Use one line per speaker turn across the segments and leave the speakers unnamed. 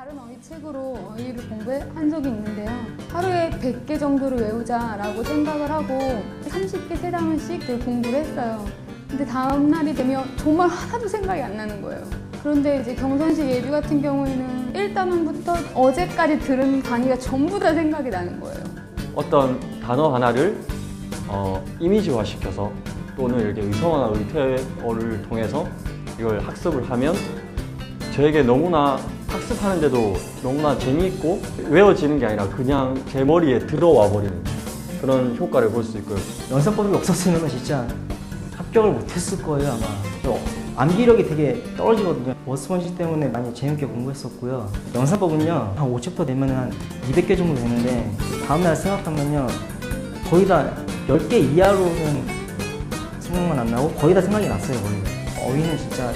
다른 어휘 책으로 어휘를 공부한 적이 있는데요. 하루에 100개 정도를 외우자라고 생각을 하고 30개 세 단원씩 공부를 했어요. 근데 다음 날이 되면 정말 하나도 생각이 안 나는 거예요. 그런데 이제 경선식 예주 같은 경우에는 1단원부터 어제까지 들은 강의가 전부 다 생각이 나는 거예요.
어떤 단어 하나를 이미지화 시켜서 또는 이렇게 의성어나 의태어를 통해서 이걸 학습을 하면 저에게 너무나 학습하는데도 너무나 재미있고 외워지는 게 아니라 그냥 제 머리에 들어와 버리는 그런 효과를 볼 수 있고요.
연산법이 없었으면 진짜 합격을 못했을 거예요 아마. 암기력이 되게 떨어지거든요. 워스펀지 때문에 많이 재밌게 공부했었고요. 연산법은요 한 5챕터 되면 한 200개 정도 되는데 다음날 생각하면요 거의 다 10개 이하로는 생각만 안 나고 거의 다 생각이 났어요. 거의. 어휘는 진짜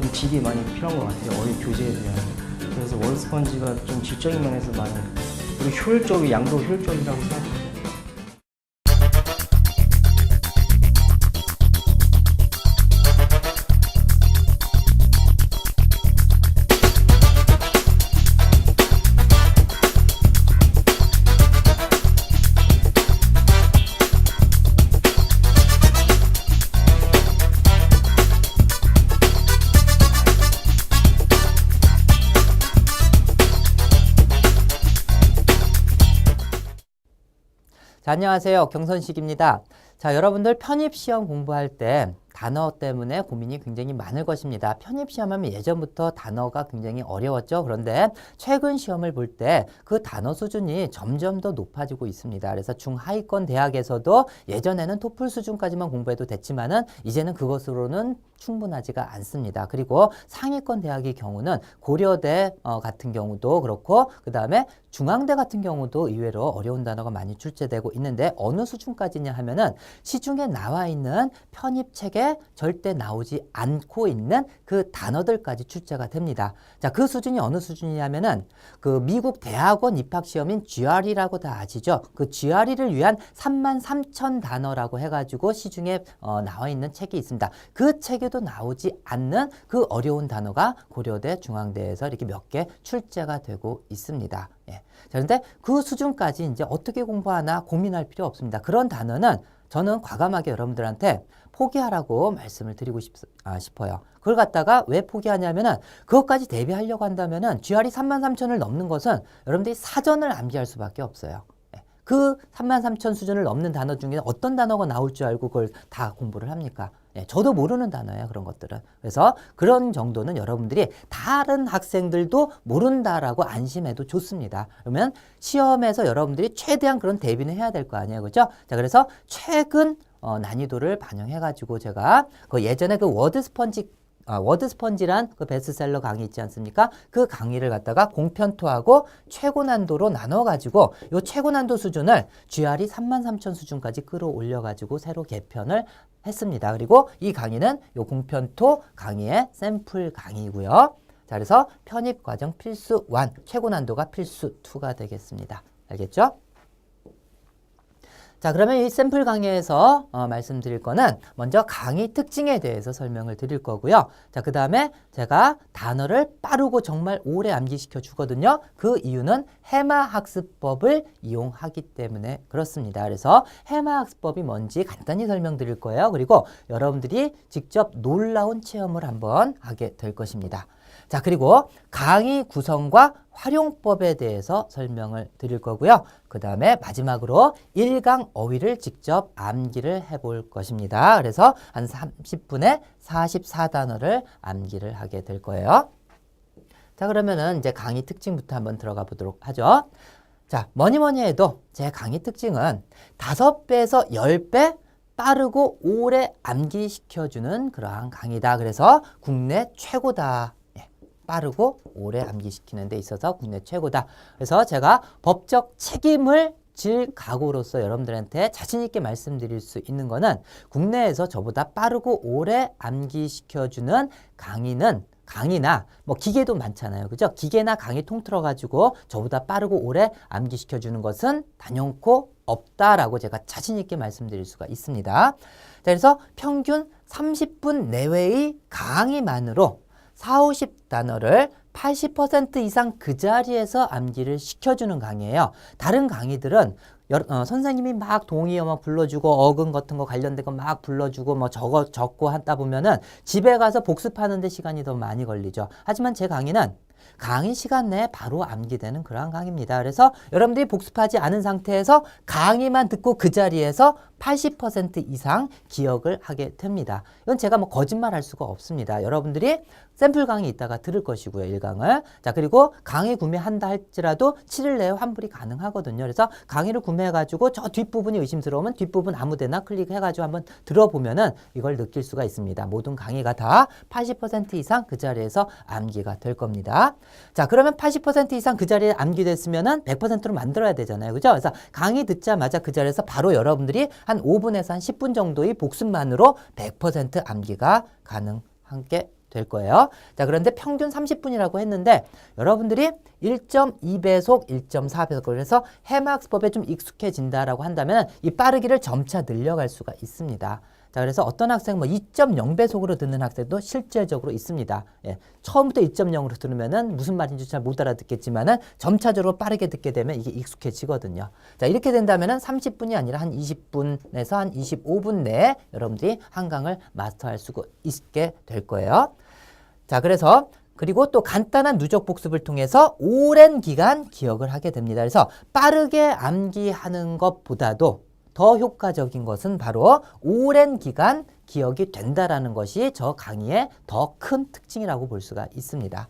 좀 질이 많이 필요한 것 같아요. 어휘 교재에 대한. 그래서 워스펀지가 좀 질적인 면에서 많이 그리고 효율적이 양도 효율적이라고 생각해요.
자, 안녕하세요. 경선식입니다. 자, 여러분들 편입시험 공부할 때 단어 때문에 고민이 굉장히 많을 것입니다. 편입시험 하면 예전부터 단어가 굉장히 어려웠죠. 그런데 최근 시험을 볼 때 그 단어 수준이 점점 더 높아지고 있습니다. 그래서 중하위권 대학에서도 예전에는 토플 수준까지만 공부해도 됐지만은 이제는 그것으로는 충분하지가 않습니다. 그리고 상위권 대학의 경우는 고려대 같은 경우도 그렇고 그 다음에 중앙대 같은 경우도 의외로 어려운 단어가 많이 출제되고 있는데 어느 수준까지냐 하면은 시중에 나와 있는 편입책에 절대 나오지 않고 있는 그 단어들까지 출제가 됩니다. 자, 그 수준이 어느 수준이냐면은 그 미국 대학원 입학 시험인 GRE라고 다 아시죠? 그 GRE를 위한 33,000 단어라고 해가지고 시중에 나와 있는 책이 있습니다. 그 책에도 나오지 않는 그 어려운 단어가 고려대, 중앙대에서 이렇게 몇 개 출제가 되고 있습니다. 예. 자, 그런데 그 수준까지 이제 어떻게 공부하나 고민할 필요 없습니다. 그런 단어는 저는 과감하게 여러분들한테 포기하라고 말씀을 드리고 싶어요. 그걸 갖다가 왜 포기하냐면은 그것까지 대비하려고 한다면은 GRE 33,000을 넘는 것은 여러분들이 사전을 암기할 수밖에 없어요. 그 33,000 수준을 넘는 단어 중에 어떤 단어가 나올 줄 알고 그걸 다 공부를 합니까? 저도 모르는 단어예요, 그런 것들은. 그래서 그런 정도는 여러분들이 다른 학생들도 모른다라고 안심해도 좋습니다. 그러면 시험에서 여러분들이 최대한 그런 대비는 해야 될 거 아니에요, 그죠? 자, 그래서 최근 난이도를 반영해가지고 제가 그 예전에 그 워드스펀지란 그 베스트셀러 강의 있지 않습니까? 그 강의를 갖다가 공편토하고 최고 난도로 나눠가지고 요 최고 난도 수준을 GRE 33,000 수준까지 끌어올려가지고 새로 개편을 했습니다. 그리고 이 강의는 요 공편토 강의의 샘플 강의고요. 자, 그래서 편입 과정 필수 1, 최고 난도가 필수 2가 되겠습니다. 알겠죠? 자, 그러면 이 샘플 강의에서 말씀드릴 거는 먼저 강의 특징에 대해서 설명을 드릴 거고요. 자, 그 다음에 제가 단어를 빠르고 정말 오래 암기시켜 주거든요. 그 이유는 해마 학습법을 이용하기 때문에 그렇습니다. 그래서 해마 학습법이 뭔지 간단히 설명드릴 거예요. 그리고 여러분들이 직접 놀라운 체험을 한번 하게 될 것입니다. 자, 그리고 강의 구성과 활용법에 대해서 설명을 드릴 거고요. 그 다음에 마지막으로 1강 어휘를 직접 암기를 해볼 것입니다. 그래서 한 30분에 44단어를 암기를 하게 될 거예요. 자, 그러면은 이제 강의 특징부터 한번 들어가 보도록 하죠. 자, 뭐니 해도 제 강의 특징은 5배에서 10배 빠르고 오래 암기시켜주는 그러한 강의다. 그래서 국내 최고다. 빠르고 오래 암기시키는 데 있어서 국내 최고다. 그래서 제가 법적 책임을 질 각오로서 여러분들한테 자신 있게 말씀드릴 수 있는 거는 국내에서 저보다 빠르고 오래 암기시켜주는 강의나 뭐 기계도 많잖아요. 그죠? 기계나 강의 통틀어 가지고 저보다 빠르고 오래 암기시켜주는 것은 단연코 없다라고 제가 자신 있게 말씀드릴 수가 있습니다. 자, 그래서 평균 30분 내외의 강의만으로 40, 50단어를 80% 이상 그 자리에서 암기를 시켜주는 강의예요. 다른 강의들은 선생님이 막 동의어 막 불러주고 어근 같은 거 관련된 거 막 불러주고 뭐 적고 하다 보면은 집에 가서 복습하는데 시간이 더 많이 걸리죠. 하지만 제 강의는 강의 시간 내에 바로 암기되는 그러한 강의입니다. 그래서 여러분들이 복습하지 않은 상태에서 강의만 듣고 그 자리에서 80% 이상 기억을 하게 됩니다. 이건 제가 뭐 거짓말 할 수가 없습니다. 여러분들이 샘플 강의 이따가 들을 것이고요. 1강을. 자, 그리고 강의 구매한다 할지라도 7일 내에 환불이 가능하거든요. 그래서 강의를 구매해가지고 저 뒷부분이 의심스러우면 뒷부분 아무데나 클릭해가지고 한번 들어보면은 이걸 느낄 수가 있습니다. 모든 강의가 다 80% 이상 그 자리에서 암기가 될 겁니다. 자, 그러면 80% 이상 그 자리에 암기됐으면은 100%로 만들어야 되잖아요. 그죠? 그래서 강의 듣자마자 그 자리에서 바로 여러분들이 한 5분에서 한 10분 정도의 복습만으로 100% 암기가 가능하게 될 거예요. 자, 그런데 평균 30분이라고 했는데 여러분들이 1.2배속, 1.4배속 그래서 해마학습법에 좀 익숙해진다라고 한다면 이 빠르기를 점차 늘려갈 수가 있습니다. 자, 그래서 어떤 학생 뭐 2.0배속으로 듣는 학생도 실제적으로 있습니다. 예, 처음부터 2.0으로 들으면은 무슨 말인지 잘 못 알아듣겠지만은 점차적으로 빠르게 듣게 되면 이게 익숙해지거든요. 자, 이렇게 된다면은 30분이 아니라 한 20분에서 한 25분 내에 여러분들이 한강을 마스터할 수 있게 될 거예요. 자, 그래서 그리고 또 간단한 누적 복습을 통해서 오랜 기간 기억을 하게 됩니다. 그래서 빠르게 암기하는 것보다도 더 효과적인 것은 바로 오랜 기간 기억이 된다라는 것이 저 강의의 더 큰 특징이라고 볼 수가 있습니다.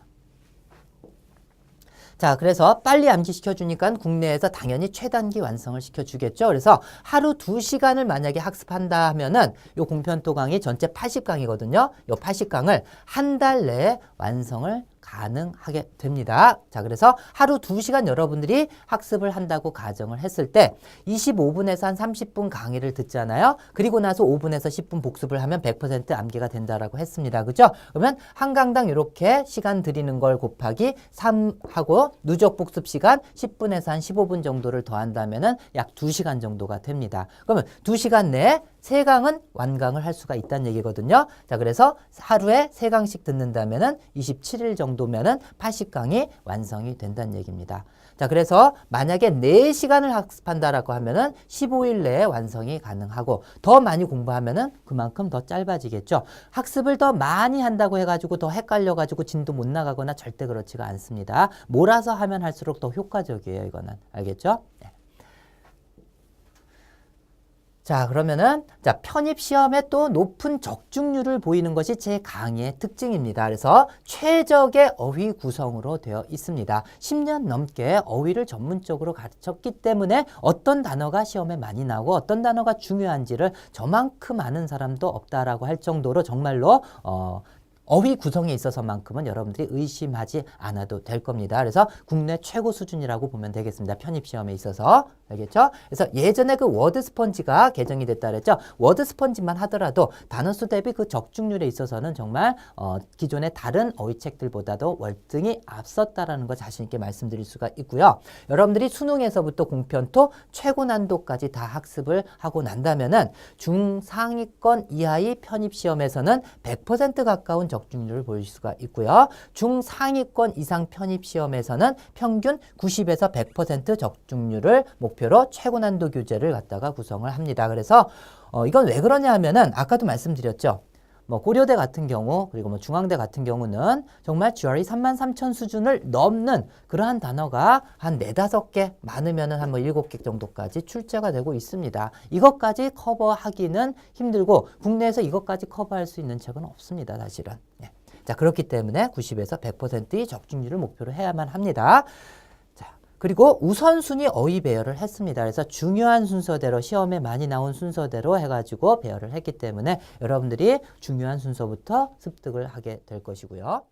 자, 그래서 빨리 암기시켜주니까 국내에서 당연히 최단기 완성을 시켜주겠죠. 그래서 하루 2시간을 만약에 학습한다 하면은 요 공편토 강의 전체 80강이거든요. 요 80강을 한 달 내에 완성을 가능하게 됩니다. 자, 그래서 하루 2시간 여러분들이 학습을 한다고 가정을 했을 때 25분에서 한 30분 강의를 듣잖아요. 그리고 나서 5분에서 10분 복습을 하면 100% 암기가 된다라고 했습니다. 그죠? 그러면 한 강당 이렇게 시간 들이는 걸 곱하기 3하고 누적 복습 시간 10분에서 한 15분 정도를 더한다면은 약 2시간 정도가 됩니다. 그러면 2시간 내에 3강은 완강을 할 수가 있다는 얘기거든요. 자, 그래서 하루에 3강씩 듣는다면은 27일 정도면은 80강이 완성이 된다는 얘기입니다. 자, 그래서 만약에 4시간을 학습한다라고 하면은 15일 내에 완성이 가능하고 더 많이 공부하면은 그만큼 더 짧아지겠죠. 학습을 더 많이 한다고 해가지고 더 헷갈려가지고 진도 못 나가거나 절대 그렇지가 않습니다. 몰아서 하면 할수록 더 효과적이에요. 이거는. 알겠죠? 네. 자, 그러면은 자, 편입 시험에 또 높은 적중률을 보이는 것이 제 강의의 특징입니다. 그래서 최적의 어휘 구성으로 되어 있습니다. 10년 넘게 어휘를 전문적으로 가르쳤기 때문에 어떤 단어가 시험에 많이 나오고 어떤 단어가 중요한지를 저만큼 아는 사람도 없다라고 할 정도로 정말로 어휘 구성에 있어서만큼은 여러분들이 의심하지 않아도 될 겁니다. 그래서 국내 최고 수준이라고 보면 되겠습니다. 편입시험에 있어서. 알겠죠? 그래서 예전에 그 워드 스펀지가 개정이 됐다 그랬죠? 워드 스펀지만 하더라도 단어수 대비 그 적중률에 있어서는 정말 기존의 다른 어휘책들보다도 월등히 앞섰다라는 거 자신 있게 말씀드릴 수가 있고요. 여러분들이 수능에서부터 공편토 최고 난도까지 다 학습을 하고 난다면은 중상위권 이하의 편입시험에서는 100% 가까운 적중률을 보일 수가 있고요. 중상위권 이상 편입시험에서는 평균 90에서 100% 적중률을 목표로 최고 난도 교재를 갖다가 구성을 합니다. 그래서 이건 왜 그러냐 하면은 아까도 말씀드렸죠. 뭐 고려대 같은 경우 그리고 뭐 중앙대 같은 경우는 정말 GRE 33,000 수준을 넘는 그러한 단어가 한 4-5개 많으면은 한 뭐 7개 정도까지 출제가 되고 있습니다. 이것까지 커버하기는 힘들고 국내에서 이것까지 커버할 수 있는 책은 없습니다. 사실은. 네. 자, 그렇기 때문에 90에서 100%의 적중률을 목표로 해야만 합니다. 그리고 우선순위 어휘 배열을 했습니다. 그래서 중요한 순서대로 시험에 많이 나온 순서대로 해가지고 배열을 했기 때문에 여러분들이 중요한 순서부터 습득을 하게 될 것이고요.